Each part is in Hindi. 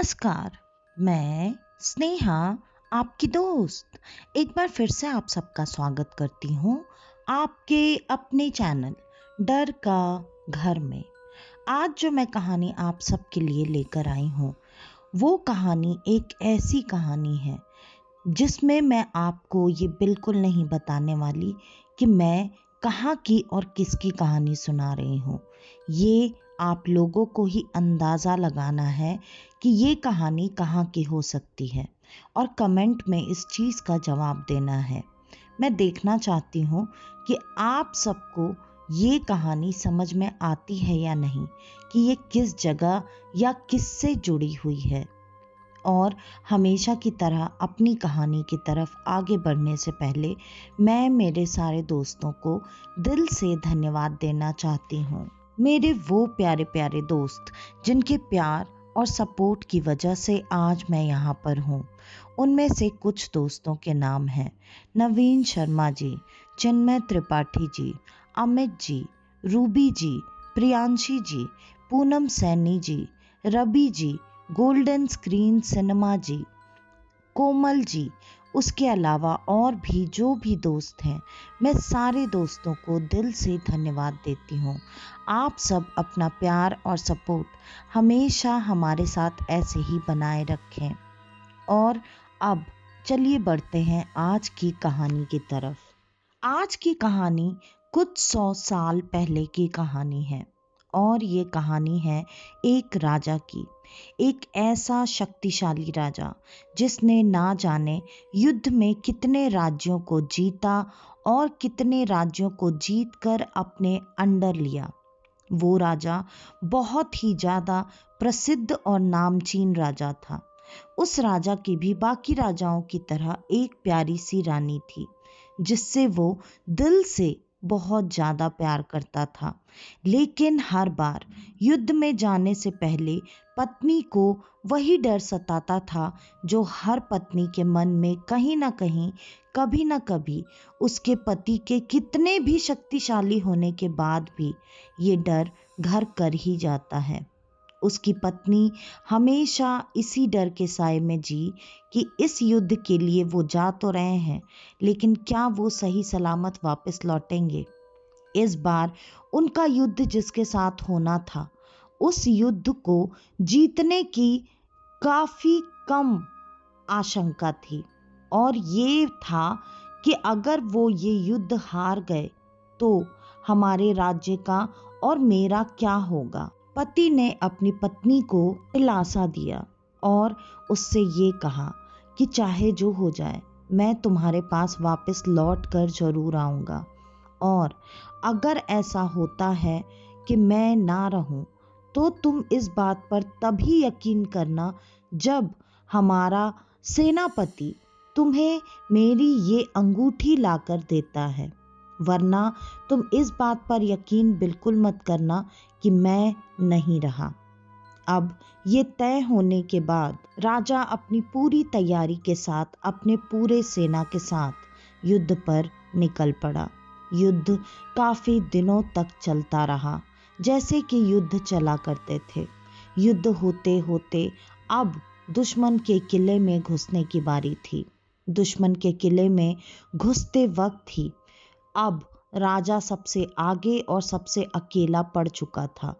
नमस्कार, मैं स्नेहा आपकी दोस्त एक बार फिर से आप सबका स्वागत करती हूँ आपके अपने चैनल डर का घर में। आज जो मैं कहानी आप सबके लिए लेकर आई हूँ वो कहानी एक ऐसी कहानी है जिसमें मैं आपको ये बिल्कुल नहीं बताने वाली कि मैं कहाँ की और किसकी कहानी सुना रही हूँ। ये आप लोगों को ही अंदाज़ा लगाना है कि ये कहानी कहाँ की हो सकती है और कमेंट में इस चीज़ का जवाब देना है। मैं देखना चाहती हूँ कि आप सबको ये कहानी समझ में आती है या नहीं, कि ये किस जगह या किससे जुड़ी हुई है। और हमेशा की तरह अपनी कहानी की तरफ आगे बढ़ने से पहले मैं मेरे सारे दोस्तों को दिल से धन्यवाद देना चाहती हूँ। मेरे वो प्यारे प्यारे दोस्त जिनके प्यार और सपोर्ट की वजह से आज मैं यहाँ पर हूँ। उनमें से कुछ दोस्तों के नाम हैं नवीन शर्मा जी, चिन्मय त्रिपाठी जी, अमित जी, रूबी जी, प्रियांशी जी, Poonam Saini ji, Ravi ji, golden screen cinema जी, कोमल जी। उसके अलावा और भी जो भी दोस्त हैं, मैं सारे दोस्तों को दिल से धन्यवाद देती हूँ। आप सब अपना प्यार और सपोर्ट हमेशा हमारे साथ ऐसे ही बनाए रखें। और अब चलिए बढ़ते हैं आज की कहानी की तरफ। आज की कहानी कुछ 100 साल पहले की कहानी है और ये कहानी है एक राजा की। एक ऐसा शक्तिशाली राजा जिसने ना जाने युद्ध में कितने राज्यों को जीता और कितने राज्यों को जीतकर अपने अंडर लिया। वो राजा बहुत ही ज़्यादा प्रसिद्ध और नामचीन राजा था। उस राजा की भी बाकी राजाओं की तरह एक प्यारी सी रानी थी जिससे वो दिल से बहुत ज़्यादा प्यार करता था। लेकिन हर बार युद्ध में जाने से पहले पत्नी को वही डर सताता था जो हर पत्नी के मन में कहीं ना कहीं, कभी ना कभी, उसके पति के कितने भी शक्तिशाली होने के बाद भी ये डर घर कर ही जाता है। उसकी पत्नी हमेशा इसी डर के साए में जी कि इस युद्ध के लिए वो जा तो रहे हैं, लेकिन क्या वो सही सलामत वापस लौटेंगे। इस बार उनका युद्ध जिसके साथ होना था, उस युद्ध को जीतने की काफ़ी कम आशंका थी और ये था कि अगर वो ये युद्ध हार गए तो हमारे राज्य का और मेरा क्या होगा। पति ने अपनी पत्नी को दिलासा दिया और उससे ये कहा कि चाहे जो हो जाए, मैं तुम्हारे पास वापस लौट कर जरूर आऊँगा और अगर ऐसा होता है कि मैं ना रहूं तो तुम इस बात पर तभी यकीन करना जब हमारा सेनापति तुम्हें मेरी ये अंगूठी लाकर देता है, वरना तुम इस बात पर यकीन बिल्कुल मत करना कि मैं नहीं रहा। अब ये तय होने के बाद राजा अपनी पूरी तैयारी के साथ अपने पूरे सेना के साथ युद्ध पर निकल पड़ा। युद्ध काफी दिनों तक चलता रहा जैसे कि युद्ध चला करते थे। युद्ध होते होते अब दुश्मन के किले में घुसने की बारी थी। दुश्मन के किले में घुसते वक्त ही अब राजा सबसे आगे और सबसे अकेला पड़ चुका था।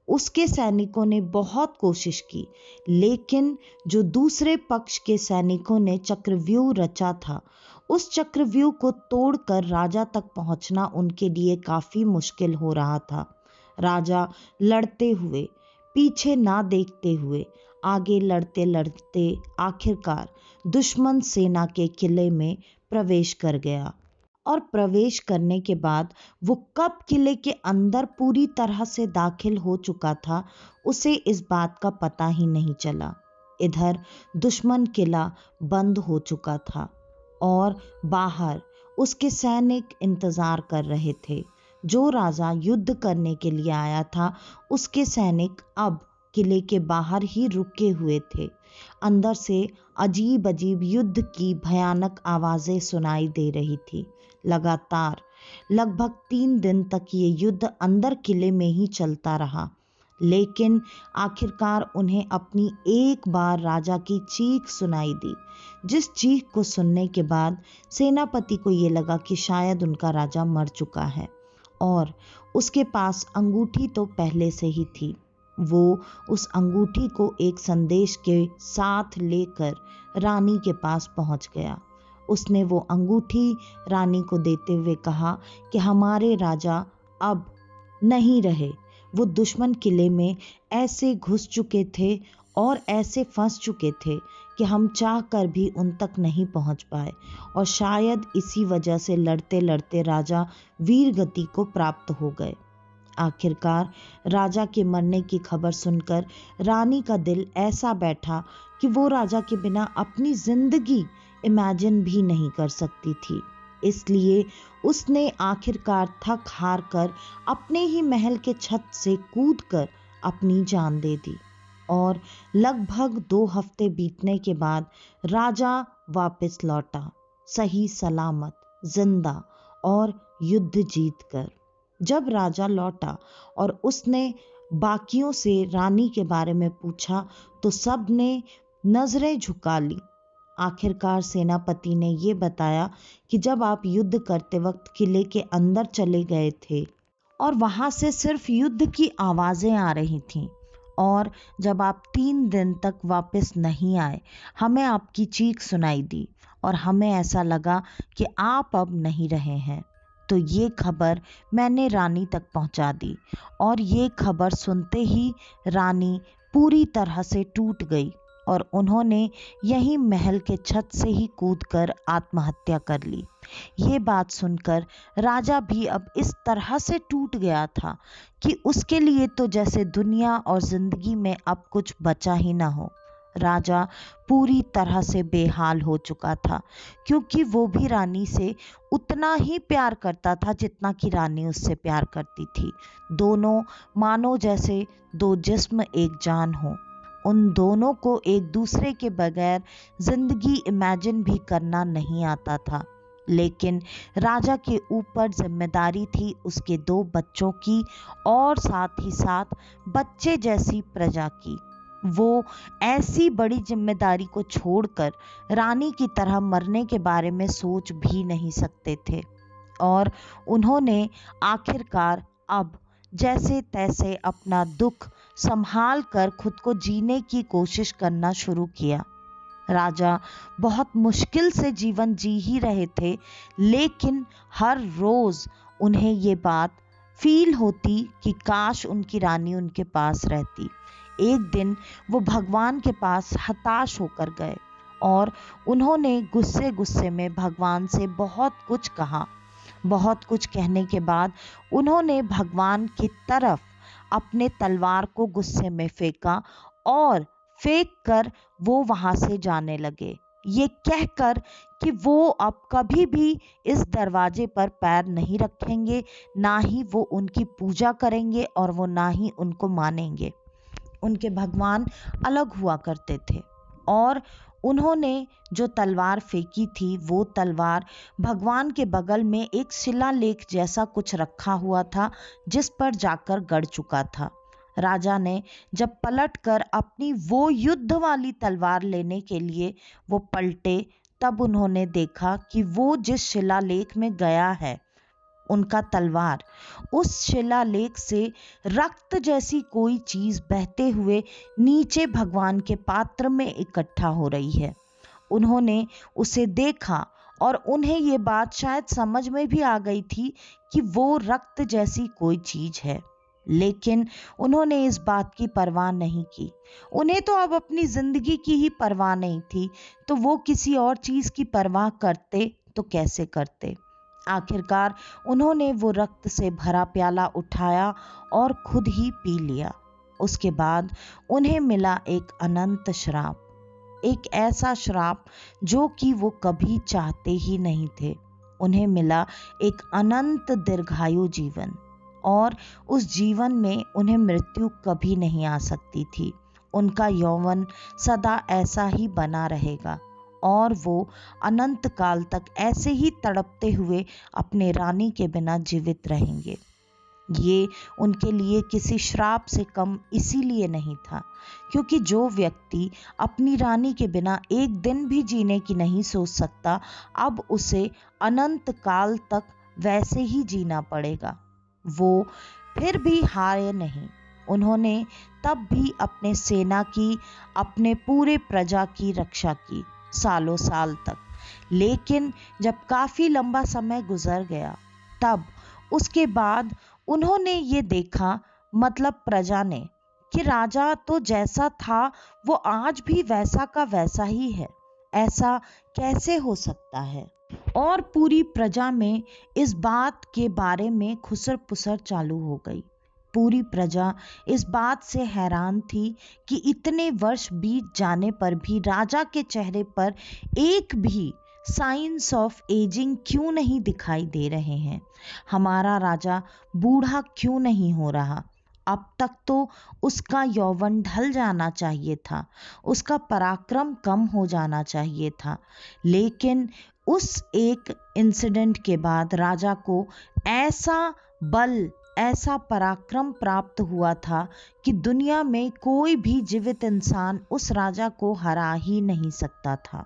उसके सैनिकों ने बहुत कोशिश की, लेकिन जो दूसरे पक्ष के सैनिकों ने चक्रव्यूह रचा था, उस चक्रव्यूह को तोड़कर राजा तक पहुंचना उनके लिए काफी मुश्किल हो रहा था। राजा लड़ते हुए, पीछे ना देखते हुए, आगे लड़ते लड़ते आखिरकार दुश्मन सेना के किले में प्रवेश कर गया और प्रवेश करने के बाद वो कब किले के अंदर पूरी तरह से दाखिल हो चुका था, उसे इस बात का पता ही नहीं चला। इधर दुश्मन किला बंद हो चुका था और बाहर उसके सैनिक इंतजार कर रहे थे। जो राजा युद्ध करने के लिए आया था, उसके सैनिक अब किले के बाहर ही रुके हुए थे। अंदर से अजीब अजीब युद्ध की भयानक आवाजें सुनाई दे रही थी। लगातार लगभग 3 दिन तक ये युद्ध अंदर किले में ही चलता रहा। लेकिन आखिरकार उन्हें अपनी एक बार राजा की चीख सुनाई दी, जिस चीख को सुनने के बाद सेनापति को ये लगा कि शायद उनका राजा मर चुका है और उसके पास अंगूठी तो पहले से ही थी। वो उस अंगूठी को एक संदेश के साथ लेकर रानी के पास पहुंच गया। उसने वो अंगूठी रानी को देते हुए कहा कि हमारे राजा अब नहीं रहे। वो दुश्मन किले में ऐसे घुस चुके थे और ऐसे फंस चुके थे कि हम चाह कर भी उन तक नहीं पहुंच पाए और शायद इसी वजह से लड़ते लड़ते राजा वीर गति को प्राप्त हो गए। आखिरकार राजा के मरने की खबर सुनकर रानी का दिल ऐसा बैठा कि वो राजा के बिना अपनी जिंदगी इमेजिन भी नहीं कर सकती थी। इसलिए उसने आखिरकार थक हार कर अपने ही महल के छत से कूदकर अपनी जान दे दी और लगभग 2 हफ्ते बीतने के बाद राजा वापस लौटा, सही सलामत, जिंदा और युद्ध जीत कर। जब राजा लौटा और उसने बाकियों से रानी के बारे में पूछा तो सब ने नजरें झुका ली। आखिरकार सेनापति ने ये बताया कि जब आप युद्ध करते वक्त किले के अंदर चले गए थे और वहां से सिर्फ युद्ध की आवाजें आ रही थीं और जब आप 3 दिन तक वापस नहीं आए, हमें आपकी चीख सुनाई दी और हमें ऐसा लगा कि आप अब नहीं रहे हैं। तो ये खबर मैंने रानी तक पहुंचा दी और ये खबर सुनते ही रानी पूरी तरह से टूट गई और उन्होंने यही महल के छत से ही कूदकर आत्महत्या कर ली। ये बात सुनकर राजा भी अब इस तरह से टूट गया था कि उसके लिए तो जैसे दुनिया और जिंदगी में अब कुछ बचा ही ना हो। राजा पूरी तरह से बेहाल हो चुका था क्योंकि वो भी रानी से उतना ही प्यार करता था जितना कि रानी उससे प्यार करती थी। दोनों मानो जैसे 2 जिस्म एक जान हो। उन दोनों को एक दूसरे के बगैर जिंदगी इमेजिन भी करना नहीं आता था। लेकिन राजा के ऊपर जिम्मेदारी थी उसके 2 बच्चों की और साथ ही साथ बच्चे जैसी प्रजा की। वो ऐसी बड़ी जिम्मेदारी को छोड़कर रानी की तरह मरने के बारे में सोच भी नहीं सकते थे और उन्होंने आखिरकार अब जैसे तैसे अपना दुख संभाल कर खुद को जीने की कोशिश करना शुरू किया। राजा बहुत मुश्किल से जीवन जी ही रहे थे, लेकिन हर रोज उन्हें ये बात फील होती कि काश उनकी रानी उनके पास रहती। एक दिन वो भगवान के पास हताश होकर गए और उन्होंने गुस्से गुस्से में भगवान से बहुत कुछ कहा। बहुत कुछ कहने के बाद उन्होंने भगवान की तरफ अपने तलवार को गुस्से में फेंका और फेंक कर वो वहां से जाने लगे, ये कहकर कि वो अब कभी भी इस दरवाजे पर पैर नहीं रखेंगे, ना ही वो उनकी पूजा करेंगे और वो ना ही उनको मानेंगे। उनके भगवान अलग हुआ करते थे और उन्होंने जो तलवार फेंकी थी वो तलवार भगवान के बगल में एक शिलालेख जैसा कुछ रखा हुआ था जिस पर जाकर गड़ चुका था। राजा ने जब पलटकर अपनी वो युद्ध वाली तलवार लेने के लिए वो पलटे, तब उन्होंने देखा कि वो जिस शिलालेख में गया है उनका तलवार, उस शिलालेख से रक्त जैसी कोई चीज बहते हुए नीचे भगवान के पात्र में इकट्ठा हो रही है। उन्होंने उसे देखा और उन्हें ये बात शायद समझ में भी आ गई थी कि वो रक्त जैसी कोई चीज है, लेकिन उन्होंने इस बात की परवाह नहीं की। उन्हें तो अब अपनी जिंदगी की ही परवाह नहीं थी, तो वो किसी और चीज की परवाह करते तो कैसे करते। आखिरकार उन्होंने वो रक्त से भरा प्याला उठाया और खुद ही पी लिया। उसके बाद उन्हें मिला एक अनंत श्राप, एक ऐसा श्राप जो कि वो कभी चाहते ही नहीं थे। उन्हें मिला एक अनंत दीर्घायु जीवन और उस जीवन में उन्हें मृत्यु कभी नहीं आ सकती थी। उनका यौवन सदा ऐसा ही बना रहेगा और वो अनंत काल तक ऐसे ही तड़पते हुए अपने रानी के बिना जीवित रहेंगे। ये उनके लिए किसी श्राप से कम इसीलिए नहीं था क्योंकि जो व्यक्ति अपनी रानी के बिना एक दिन भी जीने की नहीं सोच सकता, अब उसे अनंत काल तक वैसे ही जीना पड़ेगा। वो फिर भी हारे नहीं। उन्होंने तब भी अपने सेना की, अपने पूरे प्रजा की रक्षा की सालों साल तक। लेकिन जब काफी लंबा समय गुजर गया, तब उसके बाद उन्होंने ये देखा, मतलब प्रजा ने, कि राजा तो जैसा था वो आज भी वैसा का वैसा ही है। ऐसा कैसे हो सकता है? और पूरी प्रजा में इस बात के बारे में खुसर पुसर चालू हो गई। पूरी प्रजा इस बात से हैरान थी कि इतने वर्ष बीत जाने पर भी राजा के चेहरे पर एक भी साइंस ऑफ एजिंग क्यों नहीं दिखाई दे रहे हैं। हमारा राजा बूढ़ा क्यों नहीं हो रहा? अब तक तो उसका यौवन ढल जाना चाहिए था, उसका पराक्रम कम हो जाना चाहिए था। लेकिन उस एक इंसिडेंट के बाद राजा को ऐसा बल, ऐसा पराक्रम प्राप्त हुआ था कि दुनिया में कोई भी जीवित इंसान उस राजा को हरा ही नहीं सकता था।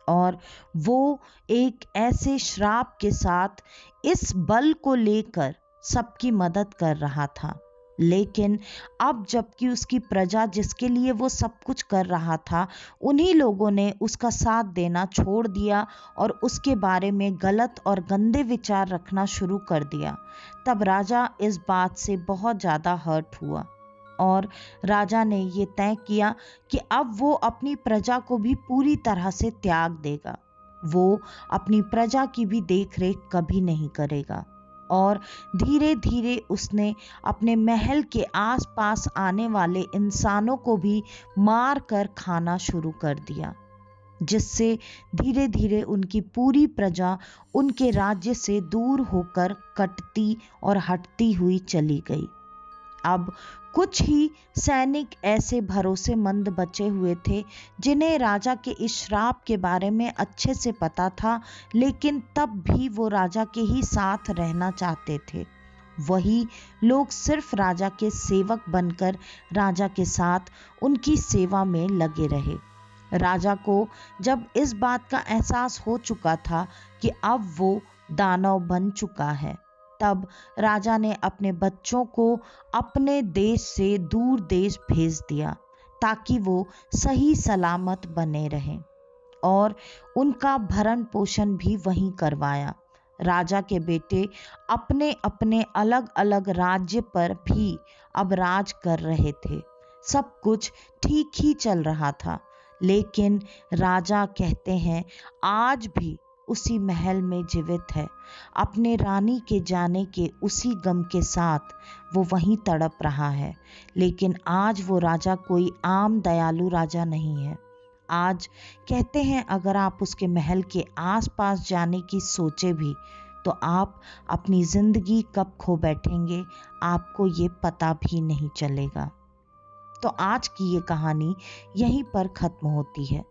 और वो एक ऐसे श्राप के साथ इस बल को लेकर सबकी मदद कर रहा था। लेकिन अब जबकि उसकी प्रजा, जिसके लिए वो सब कुछ कर रहा था, उन्हीं लोगों ने उसका साथ देना छोड़ दिया और उसके बारे में गलत और गंदे विचार रखना शुरू कर दिया, तब राजा इस बात से बहुत ज़्यादा हर्ट हुआ और राजा ने ये तय किया कि अब वो अपनी प्रजा को भी पूरी तरह से त्याग देगा। वो अपनी प्रजा की भी देखरेख कभी नहीं करेगा और धीरे धीरे उसने अपने महल के आसपास आने वाले इंसानों को भी मार कर खाना शुरू कर दिया, जिससे धीरे धीरे उनकी पूरी प्रजा उनके राज्य से दूर होकर कटती और हटती हुई चली गई। अब कुछ ही सैनिक ऐसे भरोसेमंद बचे हुए थे जिन्हें राजा के इस श्राप के बारे में अच्छे से पता था, लेकिन तब भी वो राजा के ही साथ रहना चाहते थे। वही लोग सिर्फ राजा के सेवक बनकर राजा के साथ उनकी सेवा में लगे रहे। राजा को जब इस बात का एहसास हो चुका था कि अब वो दानव बन चुका है, तब राजा ने अपने बच्चों को अपने देश से दूर देश भेज दिया ताकि वो सही सलामत बने रहें और उनका भरण पोषण भी वहीं करवाया। राजा के बेटे अपने अपने अलग अलग राज्य पर भी अब राज कर रहे थे। सब कुछ ठीक ही चल रहा था, लेकिन राजा कहते हैं आज भी उसी महल में जीवित है। अपने रानी के जाने के उसी गम के साथ वो वहीं तड़प रहा है। लेकिन आज वो राजा कोई आम दयालु राजा नहीं है। आज कहते हैं अगर आप उसके महल के आसपास जाने की सोचे भी, तो आप अपनी जिंदगी कब खो बैठेंगे आपको ये पता भी नहीं चलेगा। तो आज की ये कहानी यहीं पर ख़त्म होती है।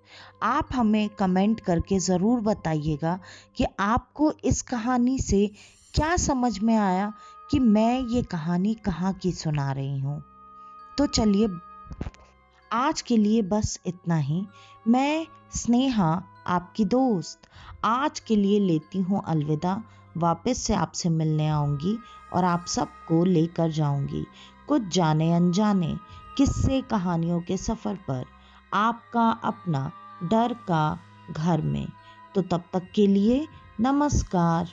आप हमें कमेंट करके ज़रूर बताइएगा कि आपको इस कहानी से क्या समझ में आया कि मैं ये कहानी कहाँ की सुना रही हूँ। तो चलिए आज के लिए बस इतना ही। मैं स्नेहा, आपकी दोस्त, आज के लिए लेती हूँ अलविदा। वापस से आपसे मिलने आऊँगी और आप सबको लेकर जाऊँगी कुछ जाने अनजाने किस्से कहानियों के सफ़र पर, आपका अपना डर का घर में। तो तब तक के लिए नमस्कार।